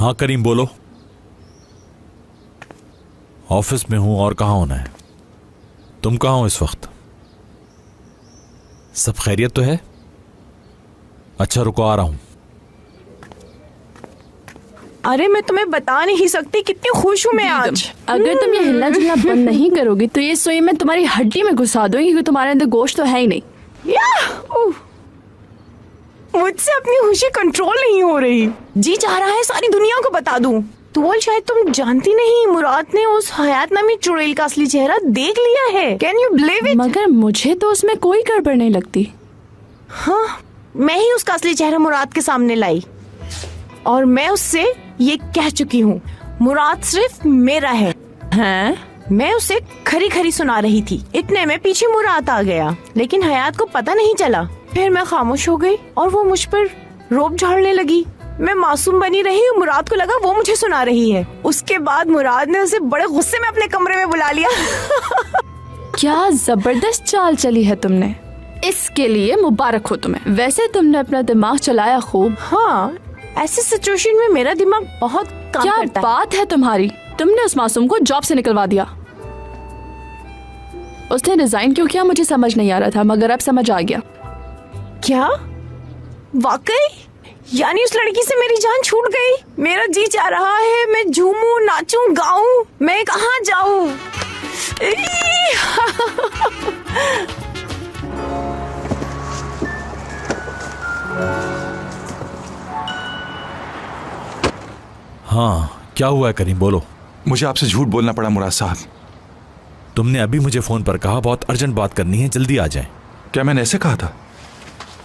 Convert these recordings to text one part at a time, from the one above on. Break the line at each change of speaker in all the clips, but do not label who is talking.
हाँ करीम बोलो। ऑफिस में हूं और कहाँ होना है? तुम कहाँ हो इस वक्त? सब खैरियत तो है? अच्छा रुको आ रहा हूं।
अरे मैं तुम्हें बता नहीं सकती कितनी खुश हूँ मैं आज।
अगर तुम ये हिलना जुलना बंद नहीं करोगी तो ये सुई मैं तुम्हारी हड्डी में घुसा दूंगी, क्योंकि तुम्हारे अंदर गोश्त तो है ही नहीं।
मुझसे अपनी खुशी कंट्रोल नहीं हो रही। जी चाह रहा है सारी दुनिया को बता दूं। तो बोल शायद तुम जानती नहीं, मुराद ने उस हयात नामी चुड़ैल का असली चेहरा देख लिया है। Can you believe it?
मगर मुझे तो उसमें कोई गड़बड़ नहीं लगती।
हाँ, मैं ही उसका असली चेहरा मुराद के सामने लाई और मैं उससे ये कह चुकी हूँ, मुराद सिर्फ मेरा है।
हैं?
मैं उसे खरी खरी सुना रही थी, इतने में पीछे मुराद आ गया, लेकिन हयात को पता नहीं चला। फिर मैं खामोश हो गई और वो मुझ पर रोब झाड़ने लगी। मैं मासूम बनी रही और मुराद को लगा वो मुझे सुना रही है। उसके बाद मुराद ने उसे बड़े गुस्से में अपने कमरे में बुला लिया।
क्या जबरदस्त चाल चली है तुमने, इसके लिए मुबारक हो तुम्हें। वैसे तुमने अपना दिमाग चलाया खूब।
हाँ, ऐसे सिचुएशन में मेरा दिमाग बहुत काम
क्या
करता है।
बात है तुम्हारी, तुमने उस मासूम को जॉब से निकलवा दिया। उसने रिजाइन क्यों किया मुझे समझ नहीं आ रहा था, मगर अब समझ आ गया।
क्या वाकई? यानी उस लड़की से मेरी जान छूट गई। मेरा जी चाह रहा है मैं झूमूं, नाचूं, गाऊं, मैं कहाँ जाऊं?
हाँ क्या हुआ है करीम बोलो।
मुझे आपसे झूठ बोलना पड़ा मुराद साहब।
तुमने अभी मुझे फोन पर कहा बहुत अर्जेंट बात करनी है, जल्दी आ जाएं।
क्या मैंने ऐसे कहा था?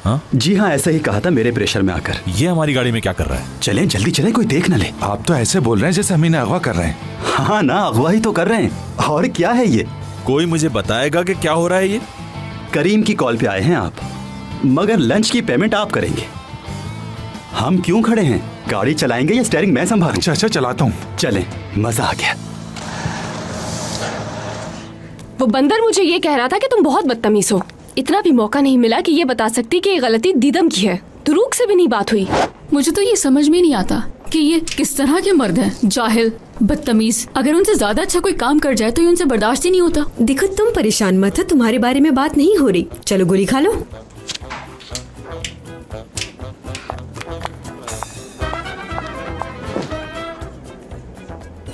हाँ
जी हाँ, ऐसा ही कहा था मेरे प्रेशर में आकर।
ये हमारी गाड़ी में क्या कर रहा है?
चलें जल्दी चलें, कोई देख न ले।
आप तो ऐसे बोल रहे हैं जैसे हम इन्हें अगवा कर रहे हैं।
हाँ ना, अगवा ही तो कर रहे हैं। और क्या है ये?
कोई मुझे बताएगा कि क्या हो रहा है ये?
करीम की कॉल पे आए हैं आप, मगर लंच की पेमेंट आप करेंगे। हम क्यों खड़े हैं, गाड़ी चलाएंगे या स्टीयरिंग मैं संभालूं?
अच्छा चलाता हूँ।
चलें, मजा आ गया।
वो बंदर मुझे ये कह रहा था कि तुम बहुत बदतमीज हो। इतना भी मौका नहीं मिला कि ये बता सकती कि ये गलती दीदम की है। तुरूक से भी नहीं बात हुई।
मुझे तो ये समझ में नहीं आता कि ये किस तरह के मर्द हैं, जाहिल, बदतमीज। अगर उनसे ज्यादा अच्छा कोई काम कर जाए तो ये उनसे बर्दाश्त ही नहीं होता।
देखो तुम परेशान मत हो, तुम्हारे बारे में बात नहीं हो रही। चलो गोली खा लो।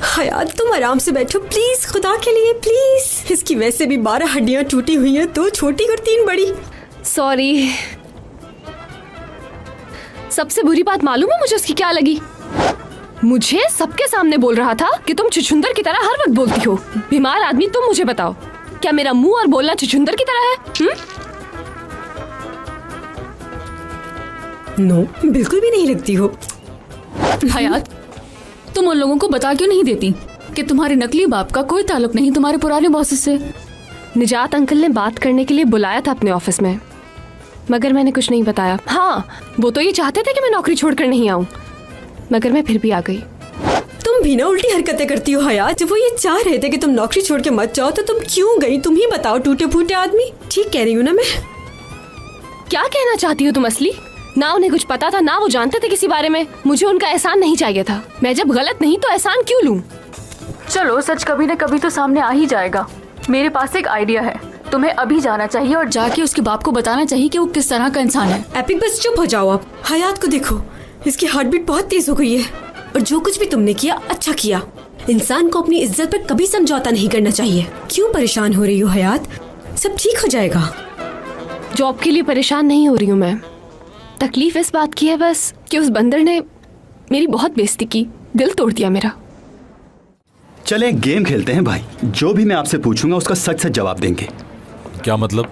हयात तुम आराम से बैठो प्लीज, खुदा के लिए प्लीज। इसकी वैसे भी 12 हड्डियां टूटी हुई हैं, 2 छोटी और 3 बड़ी।
सॉरी। सबसे बुरी बात मालूम है मुझे उसकी क्या लगी? मुझे सबके सामने बोल रहा था कि तुम छुछुंदर की तरह हर वक्त बोलती हो। बीमार आदमी तुम मुझे बताओ, क्या मेरा मुंह और बोलना छुछुंदर की तरह है?
नो, बिल्कुल भी नहीं लगती हो।
हयात, तुम उन लोगों को बता क्यों नहीं देती कि तुम्हारे नकली बाप का कोई ताल्लुक नहीं तुम्हारे पुराने बॉसेस से?
निजात अंकल ने बात करने के लिए बुलाया था अपने ऑफिस में, मगर मैंने कुछ नहीं बताया। हाँ, वो तो ये चाहते थे कि मैं नौकरी छोड़कर नहीं आऊं, मगर मैं फिर भी आ गई।
तुम भी ना उल्टी हरकतें करती हो हयात। जब वो ये चाह रहे थे कि तुम नौकरी छोड़ के मत जाओ तो तुम क्यों गई? तुम ही बताओ, टूटे फूटे आदमी। ठीक कह रही हूँ ना मैं?
क्या कहना चाहती हो तुम असली? ना उन्हें कुछ पता था, ना वो जानते थे किसी बारे में। मुझे उनका एहसान नहीं चाहिए था। मैं जब गलत नहीं तो एहसान क्यों लूं?
चलो, सच कभी न कभी तो सामने आ ही जाएगा। मेरे पास एक आइडिया है। तुम्हें अभी जाना चाहिए और जाके उसके बाप को बताना चाहिए कि वो किस तरह का इंसान है।
एपिक बस चुप हो जाओ आप। हयात को देखो, इसकी हार्ट बीट बहुत तेज हो गई है। और जो कुछ भी तुमने किया अच्छा किया। इंसान को अपनी इज्जत पर कभी समझौता नहीं करना चाहिए। क्यों परेशान हो रही हो हयात? सब ठीक हो जाएगा।
जॉब के लिए परेशान नहीं हो रही हूँ मैं। तकलीफ इस बात की है बस कि उस बंदर ने मेरी बहुत बेइज्जती की, दिल तोड़ दिया मेरा।
चलें गेम खेलते हैं भाई। जो भी मैं आपसे पूछूंगा उसका सच सच जवाब देंगे।
क्या मतलब?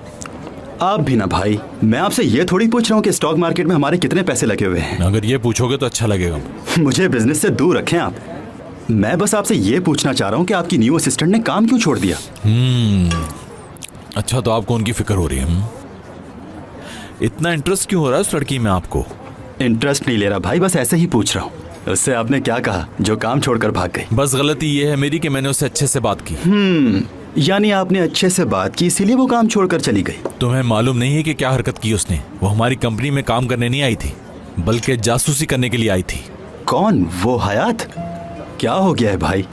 आप भी ना भाई, मैं आपसे ये थोड़ी पूछ रहा हूँ कि स्टॉक मार्केट में हमारे कितने पैसे लगे हुए हैं।
अगर ये पूछोगे तो अच्छा लगेगा।
मुझे बिजनेस से दूर रखें आप। मैं बस आपसे ये पूछना चाह रहा हूँ कि आपकी न्यू असिस्टेंट ने काम क्यों छोड़ दिया?
अच्छा, तो आपको उनकी फिक्र हो रही है? इतना इंटरेस्ट क्यों हो रहा है उस लड़की में आपको?
इंटरेस्ट नहीं ले रहा भाई, बस ऐसे ही पूछ रहा हूँ। उससे आपने क्या कहा जो काम छोड़कर भाग गई?
बस गलती ये है मेरी कि मैंने उससे अच्छे से बात की।
यानी आपने अच्छे से बात की इसीलिए वो काम छोड़कर चली गई?
तुम्हें मालूम नहीं है कि क्या हरकत की उसने? वो हमारी कंपनी में काम करने नहीं आई थी, बल्कि जासूसी करने के लिए आई थी।
कौन? वो हयात? क्या हो गया है भाई?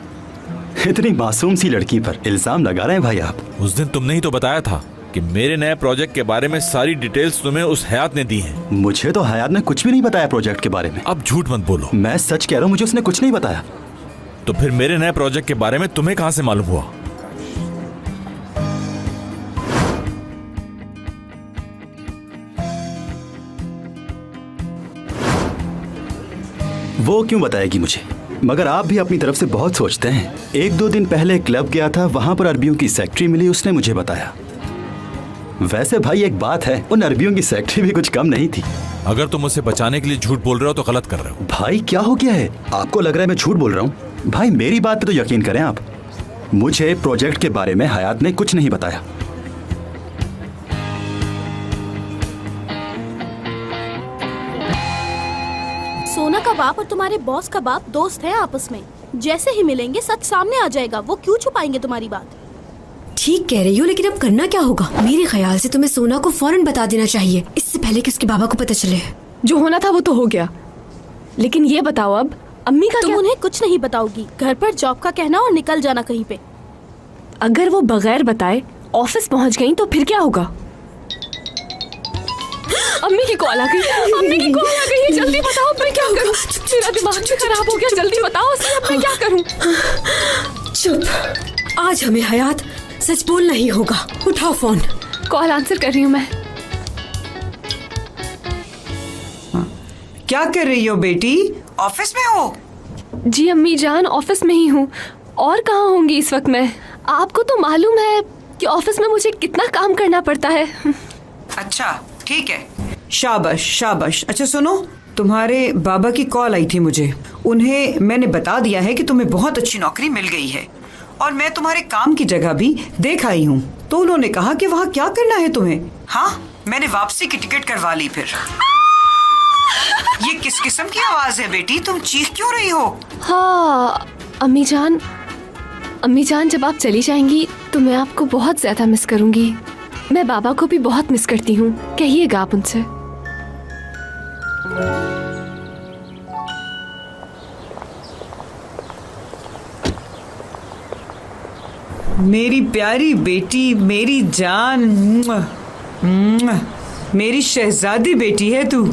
इतनी मासूम सी लड़की पर इल्जाम लगा रहे हैं भाई आप।
उस दिन तुमने ही तो बताया था कि मेरे नए प्रोजेक्ट के बारे में सारी डिटेल्स तुम्हें उस हयात ने दी हैं।
मुझे तो हयात ने कुछ भी नहीं बताया प्रोजेक्ट के बारे में।
अब झूठ मत बोलो।
मैं सच कह रहा हूँ, मुझे उसने कुछ नहीं बताया।
तो फिर मेरे नए प्रोजेक्ट के बारे में तुम्हें कहां से मालूम हुआ?
वो क्यों बताएगी मुझे? मगर आप भी अपनी तरफ से बहुत सोचते हैं। 1-2 दिन पहले क्लब गया था, वहां पर अरबियों की सेक्रेटरी मिली, उसने मुझे बताया। वैसे भाई एक बात है, उन अरबियों की सेक्रेटरी भी कुछ कम नहीं थी।
अगर तुम उसे बचाने के लिए झूठ बोल रहे हो तो गलत कर रहे हो।
भाई क्या हो गया है? आपको लग रहा है मैं झूठ बोल रहा हूँ? भाई मेरी बात पे तो यकीन करें आप। मुझे प्रोजेक्ट के बारे में हयात ने कुछ नहीं बताया।
सोना का बाप और तुम्हारे बॉस का बाप दोस्त है आपस में। जैसे ही मिलेंगे सच सामने आ जाएगा। वो क्यों छुपाएंगे तुम्हारी बात?
ठीक कह रही हो, लेकिन अब करना क्या होगा? मेरे ख्याल से तुम्हें सोना को फौरन बता देना चाहिए, इससे पहले कि उसके बाबा को पता चले।
जो होना था वो तो हो गया, लेकिन ये बताओ अब अम्मी का
तुम
क्या?
उन्हें कुछ नहीं बताओगी। घर पर जॉब का कहना और निकल जाना कहीं पे।
अगर वो बगैर बताए ऑफिस पहुंच गई तो फिर क्या होगा? अम्मी की कॉल आ गई। अम्मी की कॉल आ गई है, जल्दी बताओ मैं क्या करूं? मेरा दिमाग भी खराब हो गया, जल्दी बताओ अब मैं क्या करूं?
चुप, आज हमें हयात सच बोलना ही होगा। उठाओ फोन।
कॉल आंसर कर रही हूँ मैं।
क्या कर रही हो बेटी? ऑफिस में हो?
जी अम्मी जान, ऑफिस में ही हूँ। और कहाँ होंगी इस वक्त मैं? आपको तो मालूम है कि ऑफिस में मुझे कितना काम करना पड़ता है।
अच्छा ठीक है, शाबाश शाबाश। अच्छा सुनो, तुम्हारे बाबा की कॉल आई थी मुझे। उन्हें मैंने बता दिया है कि तुम्हें बहुत अच्छी नौकरी मिल गई है और मैं तुम्हारे काम की जगह भी देख आई हूँ। तो उन्होंने कहा कि वहाँ क्या करना है तुम्हें। हाँ, मैंने वापसी की टिकट करवा ली। फिर ये किस किस्म की आवाज है बेटी? तुम चीख क्यों रही हो?
हाँ अम्मी जान जब आप चली जाएंगी तो मैं आपको बहुत ज्यादा मिस करूंगी। मैं बाबा को भी बहुत मिस करती हूँ, कहिएगा आप उनसे।
मेरी प्यारी बेटी, मेरी जान, मेरी शहजादी बेटी है तू।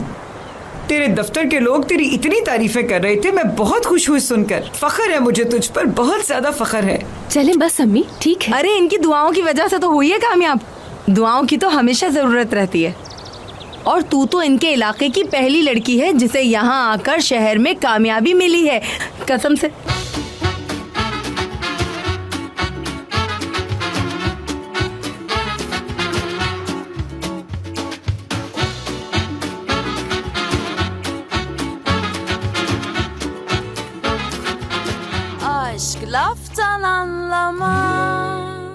तेरे दफ्तर के लोग तेरी इतनी तारीफें कर रहे थे, मैं बहुत खुश हुई सुनकर। फख्र है मुझे तुझ पर, बहुत ज्यादा फख्र है।
चले बस अम्मी, ठीक है।
अरे इनकी दुआओं की वजह से तो हुई है कामयाब। दुआओं की तो हमेशा जरूरत रहती है। और तू तो इनके इलाके की पहली लड़की है जिसे यहाँ आकर शहर में कामयाबी मिली है, कसम से।
Aşk laftan anlamaz.